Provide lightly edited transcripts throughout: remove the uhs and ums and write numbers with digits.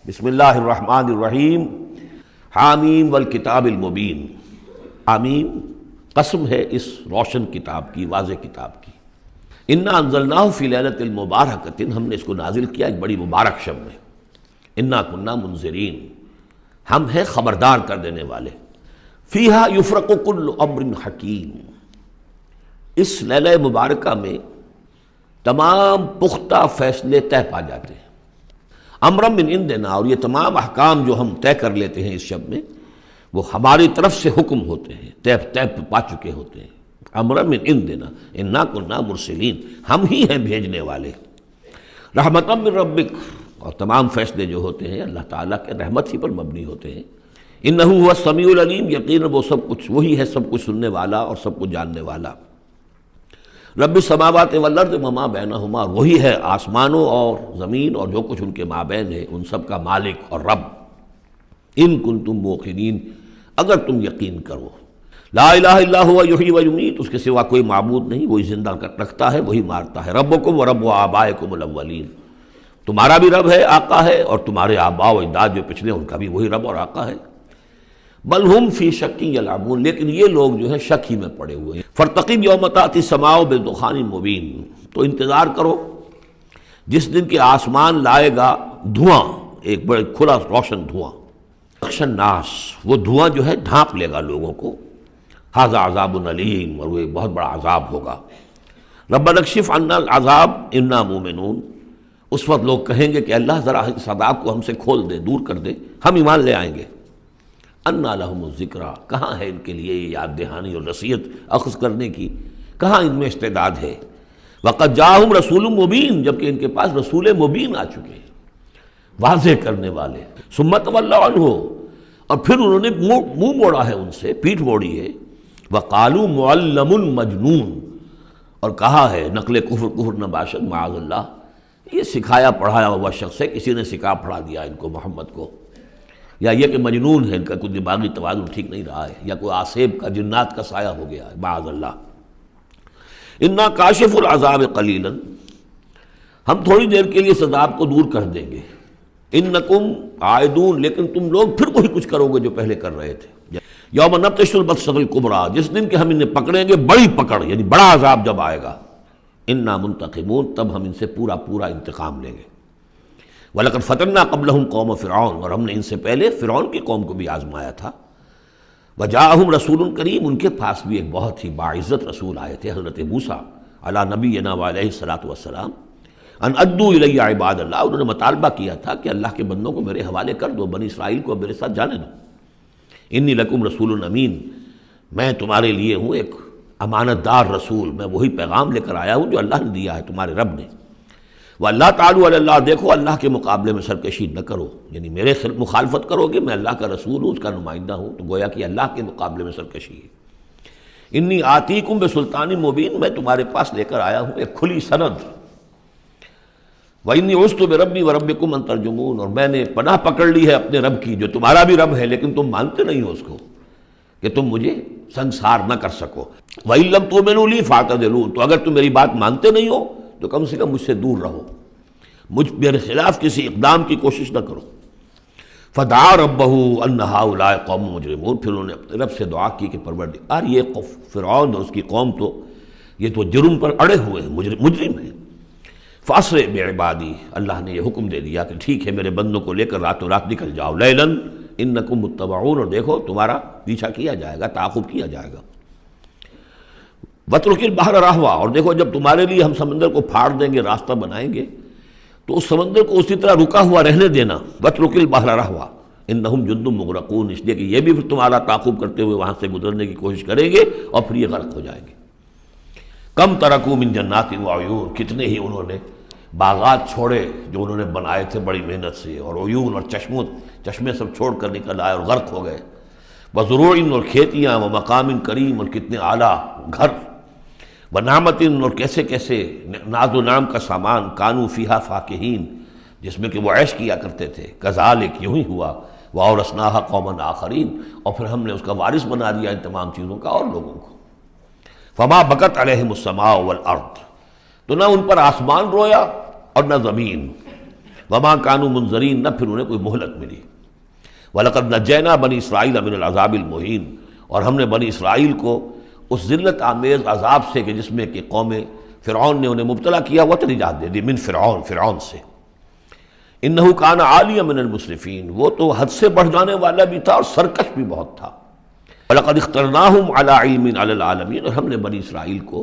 بسم اللہ الرحمن الرحیم حامیم والکتاب المبین۔ حامیم قسم ہے اس روشن کتاب کی، واضح کتاب کی۔ انا انزلناہ فی لیلۃ المبارکۃ، ہم نے اس کو نازل کیا ایک بڑی مبارک شب میں۔ انا کنا منذرین، ہم ہیں خبردار کر دینے والے۔ فیہا یفرق کل امر حکیم، اس لیلہ مبارکہ میں تمام پختہ فیصلے طے پا جاتے ہیں۔ امرا من عندنا، اور یہ تمام احکام جو ہم طے کر لیتے ہیں اس شب میں وہ ہماری طرف سے حکم ہوتے ہیں، طے پا چکے ہوتے ہیں۔ امرا من عندنا انا کنا مرسلین، ہم ہی ہیں بھیجنے والے۔ رحمتا من ربک، اور تمام فیصلے جو ہوتے ہیں اللہ تعالیٰ کے رحمت ہی پر مبنی ہوتے ہیں۔ انہ هو السمیع العلیم، یقیناً وہ سب کچھ، وہی ہے سب کچھ سننے والا اور سب کچھ جاننے والا۔ رب السماوات والارض وما بینہما، وہی ہے آسمانوں اور زمین اور جو کچھ ان کے مابین ہے، ان سب کا مالک اور رب۔ ان کنتم موقنین، اگر تم یقین کرو۔ لا الہ الا هو یحیی و یمیت، اس کے سوا کوئی معبود نہیں، وہی زندہ رکھتا ہے وہی مارتا ہے۔ ربکم و رب آبائکم الاولین، تمہارا بھی رب ہے، آقا ہے، اور تمہارے آباء و اجداد جو پچھلے ان کا بھی وہی رب اور آقا ہے۔ بل ہم فی شک یلعبون، لیکن یہ لوگ جو ہے شک ہی میں پڑے ہوئے ہیں۔ فرتقب یوم تأتی السماء بدخان مبین، تو انتظار کرو جس دن کہ آسمان لائے گا دھواں، ایک بڑے کھلا روشن دھواں۔ یغشی الناس، وہ دھواں جو ہے ڈھانپ لے گا لوگوں کو۔ ھذا عذاب علیم، اور وہ ایک بہت بڑا عذاب ہوگا۔ ربنا اکشف عنا العذاب انا مومنون، اس وقت لوگ کہیں گے کہ اللہ ذرا اس عذاب کو ہم سے کھول دے، دور کر دے، ہم ایمان لے آئیں گے۔ انا لہم الذکریٰ، کہاں ہے ان کے لیے یہ یاد دہانی اور نصیحت اخذ کرنے کی، کہاں ان میں استعداد ہے۔ وقد جاءہم رسول مبین، جبکہ ان کے پاس رسول مبین آ چکے ہیں، واضح کرنے والے۔ ثم تولوا عنہ، اور پھر انہوں نے منہ موڑا ہے ان سے، پیٹھ موڑی ہے۔ وقالوا معلم مجنون، اور کہا ہے نقل کفر نہ باشد معاذ اللہ، یہ سکھایا پڑھایا ہوا شخص ہے، کسی نے سکھا پڑھا دیا ان کو محمد کو، یا یہ کہ مجنون ہے، ان کا کوئی دماغی توازن ٹھیک نہیں رہا ہے، یا کوئی آسیب کا جنات کا سایہ ہو گیا ہے معاذ اللہ۔ انا کاشف العذاب قلیلا، ہم تھوڑی دیر کے لیے اس عذاب کو دور کر دیں گے۔ انکم عائدون، لیکن تم لوگ پھر وہی کچھ کرو گے جو پہلے کر رہے تھے۔ یوم نبطش البطشۃ الکبریٰ، جس دن کہ ہم انہیں پکڑیں گے بڑی پکڑ، یعنی بڑا عذاب جب آئے گا۔ انا منتقمون، تب ہم ان سے پورا انتقام لیں گے۔ وَلَقَدْ فَتَنَّا قَبْلَهُمْ قَوْمَ فِرْعَوْنَ، اور ہم نے ان سے پہلے فرعون کی قوم کو بھی آزمایا تھا۔ وَجَاءَهُمْ رَسُولٌ کریم، ان کے پاس بھی ایک بہت ہی باعزت رسول آئے تھے، حضرت موسیٰ علی نبینا وعلیہ الصلاۃ والسلام۔ ان ادوا الی عباد اللہ، انہوں نے مطالبہ کیا تھا کہ اللہ کے بندوں کو میرے حوالے کر دو، بنی اسرائیل کو میرے ساتھ جانے دو۔ انی لکم رسول امین، میں تمہارے لیے ہوں ایک امانت دار رسول، میں وہی پیغام لے کر آیا ہوں جو اللہ نے دیا ہے تمہارے رب نے۔ وَاللَّهُ تَعَالَوْا عَلَى اللَّهِ، دیکھو اللہ کے مقابلے میں سرکشی نہ کرو، یعنی میرے مخالفت کرو گے، میں اللہ کا رسول ہوں، اس کا نمائندہ ہوں، تو گویا کہ اللہ کے مقابلے میں سرکشی ہے۔ انی آتیکم بسلطان مبین، میں تمہارے پاس لے کر آیا ہوں ایک کھلی سند۔ وَإِنِّي عُذْتُ بِرَبِّي وَرَبِّكُمْ أَن تَرْجُمُونَ، اور میں نے پناہ پکڑ لی ہے اپنے رب کی جو تمہارا بھی رب ہے، لیکن تم مانتے نہیں ہو اس کو، کہ تم مجھے سنگسار نہ کر سکو۔ وَإِن لَّمْ تُؤْمِنُوا لِي فَاعْتَزِلُونِ، تو اگر تم میری بات مانتے نہیں ہو تو کم سے کم مجھ سے دور رہو، میرے خلاف کسی اقدام کی کوشش نہ کرو۔ فدعا ربہ ان ہؤلاء قوم مجرمون، پھر انہوں نے اپنے رب سے دعا کی کہ پروردگار، یہ فرعون اور اس کی قوم تو یہ تو جرم پر اڑے ہوئے ہیں، مجرم ہیں۔ فاسر بعبادی، اللہ نے یہ حکم دے دیا کہ ٹھیک ہے میرے بندوں کو لے کر راتوں رات نکل جاؤ۔ لیلا انکم متبعون، اور دیکھو تمہارا پیچھا کیا جائے گا، تعاقب کیا جائے گا۔ واترک البحر رہوا، اور دیکھو جب تمہارے لیے ہم سمندر کو پھاڑ دیں گے، راستہ بنائیں گے، تو اس سمندر کو اسی طرح رکا ہوا رہنے دینا۔ واترک البحر رہوا انہم جند مغرقون، اس لیے کہ یہ بھی پھر تمہارا تعاقب کرتے ہوئے وہاں سے گزرنے کی کوشش کریں گے اور پھر یہ غرق ہو جائیں گے۔ کم ترکوا من جنات وعیون، کتنے ہی انہوں نے باغات چھوڑے جو انہوں نے بنائے تھے بڑی محنت سے، اور عیون اور چشمے سب چھوڑ کر نکل آئے اور غرق ہو گئے۔ وزروع، اور کھیتیاں، ومقام کریم، اور کتنے اعلیٰ گھر، ونعمت، اور کیسے کیسے ناز و نعم کا سامان، کانوا فیہا فاکہین، جس میں کہ وہ عیش کیا کرتے تھے۔ کذالک، یوں ہی ہوا، وَأَوْرَثْنَاهَا قَوْمًا آخَرِينَ، اور پھر ہم نے اس کا وارث بنا دیا ان تمام چیزوں کا اور لوگوں کو۔ فما بکت علیہم السماء والارض، تو نہ ان پر آسمان رویا اور نہ زمین۔ وما کانوا منظرین، نہ پھر انہیں کوئی مہلت ملی۔ وَلَقَدْ نَجَّيْنَا بَنِي إِسْرَائِيلَ مِنَ الْعَذَابِ الْمُهِينِ، اور ہم نے بنی اسرائیل کو اس ذلت آمیز عذاب سے کہ جس میں کہ قوم فرعون نے انہیں مبتلا کیا ہوا تھا، نجات دے دی۔ من فرعون سے۔ انہ کان عالیا من المسرفین، وہ تو حد سے بڑھ جانے والا بھی تھا اور سرکش بھی بہت تھا۔ وَلَقَدْ اخْتَرْنَاهُمْ عَلَىٰ عِلْمٍ عَلَى الْعَالَمِينَ، اور ہم نے بنی اسرائیل کو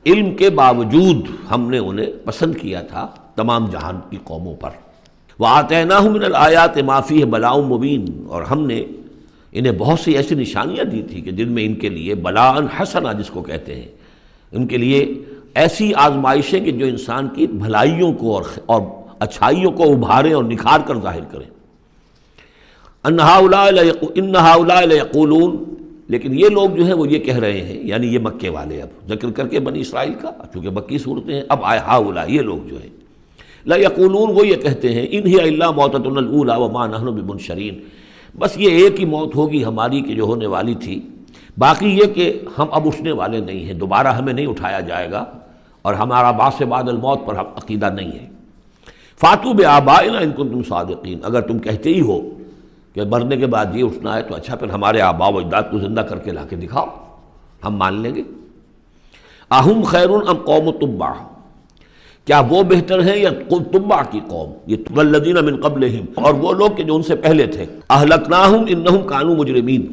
علم کے باوجود ہم نے انہیں پسند کیا تھا تمام جہان کی قوموں پر۔ وَآتَيْنَاهُمْ مِنَ الْآيَاتِ مَا فِيهِ بَلَاءٌ مُبِينٌ، اور ہم نے انہیں بہت سی ایسی نشانیاں دی تھی کہ جن میں ان کے لیے بلاء حسنہ جس کو کہتے ہیں، ان کے لیے ایسی آزمائشیں کہ جو انسان کی بھلائیوں کو اور اچھائیوں کو ابھاریں اور نکھار کر ظاہر کریں۔ ان ہؤلاء لیقولون، لیکن یہ لوگ جو ہیں وہ یہ کہہ رہے ہیں، یعنی یہ مکے والے، اب ذکر کر کے بنی اسرائیل کا، چونکہ مکی صورتیں ہیں، اب آئے ہؤلاء، یہ لوگ جو ہیں لا یقولون، وہ یہ کہتے ہیں ان ہی الا موتتنا الاولی وما نحن بمنشرین، بس یہ ایک ہی موت ہوگی ہماری کہ جو ہونے والی تھی، باقی یہ کہ ہم اب اٹھنے والے نہیں ہیں، دوبارہ ہمیں نہیں اٹھایا جائے گا، اور ہمارا بعث بعد الموت پر عقیدہ نہیں ہے۔ فاتوا بآبائنا ان کنتم صادقین، اگر تم کہتے ہی ہو کہ مرنے کے بعد یہ اٹھنا ہے تو اچھا پھر ہمارے آباء و اجداد کو زندہ کر کے لا کے دکھاؤ، ہم مان لیں گے۔ اہم خیر ام قوم تبع، کیا وہ بہتر ہیں یا تبع کی قوم، یہ والذین من قبلہم، اور وہ لوگ کہ جو ان سے پہلے تھے، اہلکناہم انہم کانوا مجرمین،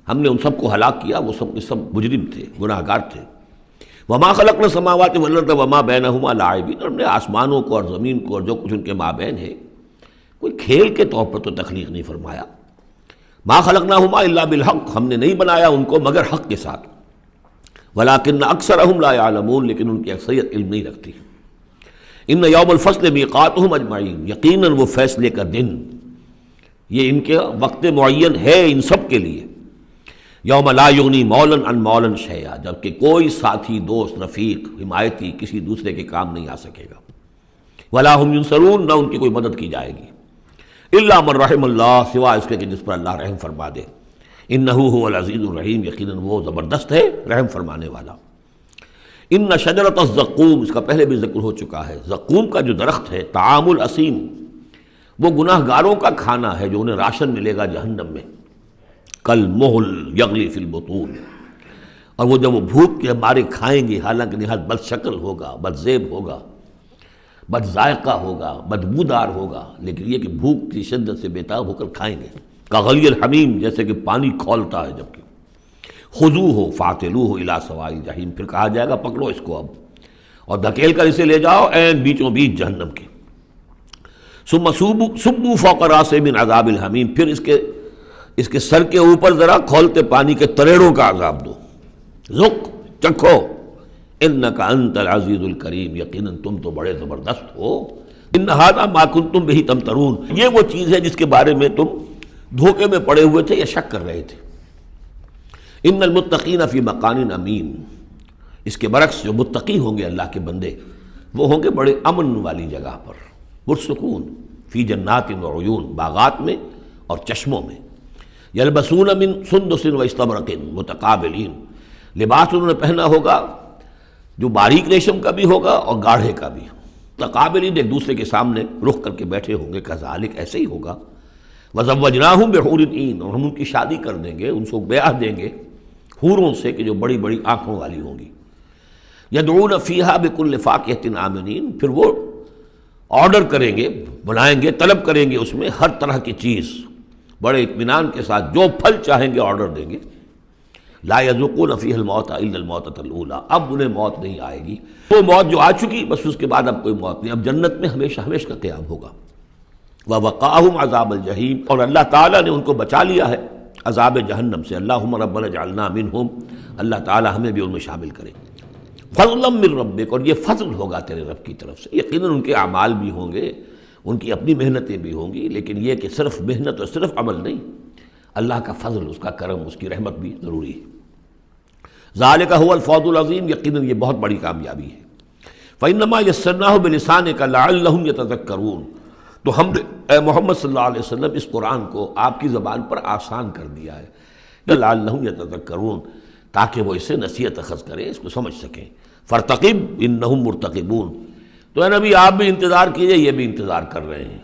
ہم نے ان سب کو ہلاک کیا، وہ سب کے سب مجرم تھے، گناہ گار تھے۔ وما خلقنا السماوات والارض وما بینہما لاعبین، اور ہم نے آسمانوں کو اور زمین کو اور جو کچھ ان کے مابین ہے کوئی کھیل کے طور پر تو تخلیق نہیں فرمایا۔ ما خلقناہما الا بالحق، ہم نے نہیں بنایا ان کو مگر حق کے ساتھ۔ ولکن اکثرہم لا یعلمون، لیکن ان کی اکثریت علم نہیں رکھتی۔ ان یوم الفصل میقاتہم اجمعین، یقیناً وہ فیصلے کا دن، یہ ان کے وقت معین ہے ان سب کے لیے۔ یوم لا یغنی مولا عن مولا شیئا، جبکہ کوئی ساتھی، دوست، رفیق، حمایتی کسی دوسرے کے کام نہیں آ سکے گا۔ ولا هم ینصرون، نہ ان کی کوئی مدد کی جائے گی۔ الا من رحم اللہ، سوائے اس کے کہ جس پر اللہ رحم فرما دے۔ انہ هو العزیز الرحیم، یقیناً وہ زبردست ہے، رحم فرمانے والا۔ ان شجرۃ الزقوم، اس کا پہلے بھی ذکر ہو چکا ہے، زقوم کا جو درخت ہے، طعام الاسیم، وہ گناہ گاروں کا کھانا ہے جو انہیں راشن ملے گا جہنم میں، کالمہل یغلی فی البطون، اور وہ جب وہ بھوک کے مارے کھائیں گے، حالانکہ نہایت بد شکل ہوگا، بد زیب ہوگا، بد ذائقہ ہوگا، بدبودار ہوگا، لیکن یہ کہ بھوک کی شدت سے بےتاب ہو کر کھائیں گے۔ کغلی الحمیم، جیسے کہ پانی کھولتا ہے جبکہ۔ خذوہ فاعتلوہ الی سواء الجحیم، پھر کہا جائے گا پکڑو اس کو اب اور دھکیل کر اسے لے جاؤ عین بیچوں بیچ جہنم کے۔ ثم صبوا فوق راسہ من عذاب الحمیم، پھر اس کے سر کے اوپر ذرا کھولتے پانی کے تریڑوں کا عذاب دو، ذق، چکھو، انک انت العزیز الکریم، یقیناً تم تو بڑے زبردست ہو۔ ان ھذا ما کنتم بہ تمترون، یہ وہ چیز ہے جس کے بارے میں تم دھوکے میں پڑے ہوئے تھے یا شک کر رہے تھے۔ ان المتقین فی مقام امین، اس کے برعکس جو متقی ہوں گے اللہ کے بندے، وہ ہوں گے بڑے امن والی جگہ پر، پرسکون، فی جنات و عیون، باغات میں اور چشموں میں۔ یلبسون من سندس و استبرق متقابلین، لباس انہوں نے پہنا ہوگا جو باریک ریشم کا بھی ہوگا اور گاڑھے کا بھی، متقابلین، ایک دوسرے کے سامنے رخ کر کے بیٹھے ہوں گے، کذالک، ایسے ہی ہوگا۔ وزوجناہم بحور عین، اور ہم ان کی شادی کر دیں گے، ان کو بیاہ دیں گے حوروں سے کہ جو بڑی بڑی آنکھوں والی ہوں گی۔ یدعون فیہا بکل فاکہۃ آمنین، پھر وہ آرڈر کریں گے، بنائیں گے، طلب کریں گے اس میں ہر طرح کی چیز، بڑے اطمینان کے ساتھ جو پھل چاہیں گے آرڈر دیں گے۔ لا یذوقون فیہا الموت الا الموتۃ الاولی، اب انہیں موت نہیں آئے گی، وہ موت جو آ چکی بس اس کے بعد اب کوئی موت نہیں، اب جنت میں ہمیشہ ہمیشہ کا قیام ہوگا۔ وَوَقَاهُمْ عَذَابَ الْجَحِيمِ، اور اللہ تعالیٰ نے ان کو بچا لیا ہے عذاب جہنم سے۔ اللہم ربنا اجعلنا منہم، اللہ تعالیٰ ہمیں بھی ان میں شامل کرے۔ فضلا من ربک، اور یہ فضل ہوگا تیرے رب کی طرف سے، یقیناً ان کے اعمال بھی ہوں گے، ان کی اپنی محنتیں بھی ہوں گی، لیکن یہ کہ صرف محنت اور صرف عمل نہیں، اللہ کا فضل، اس کا کرم، اس کی رحمت بھی ضروری ہے۔ ذالک هو الفوز العظیم، یقیناً یہ بہت بڑی کامیابی ہے۔ فإنما يسرناه بلسانک لعلهم يتذکرون، تو ہم نے اے محمد صلی اللہ علیہ وسلم اس قرآن کو آپ کی زبان پر آسان کر دیا ہے، لعلہم یتذکرون، تاکہ وہ اسے نصیحت اخذ کریں، اس کو سمجھ سکیں۔ فرتقب انہم مرتقبون، تو اے نبی آپ بھی انتظار کیجئے، یہ بھی انتظار کر رہے ہیں۔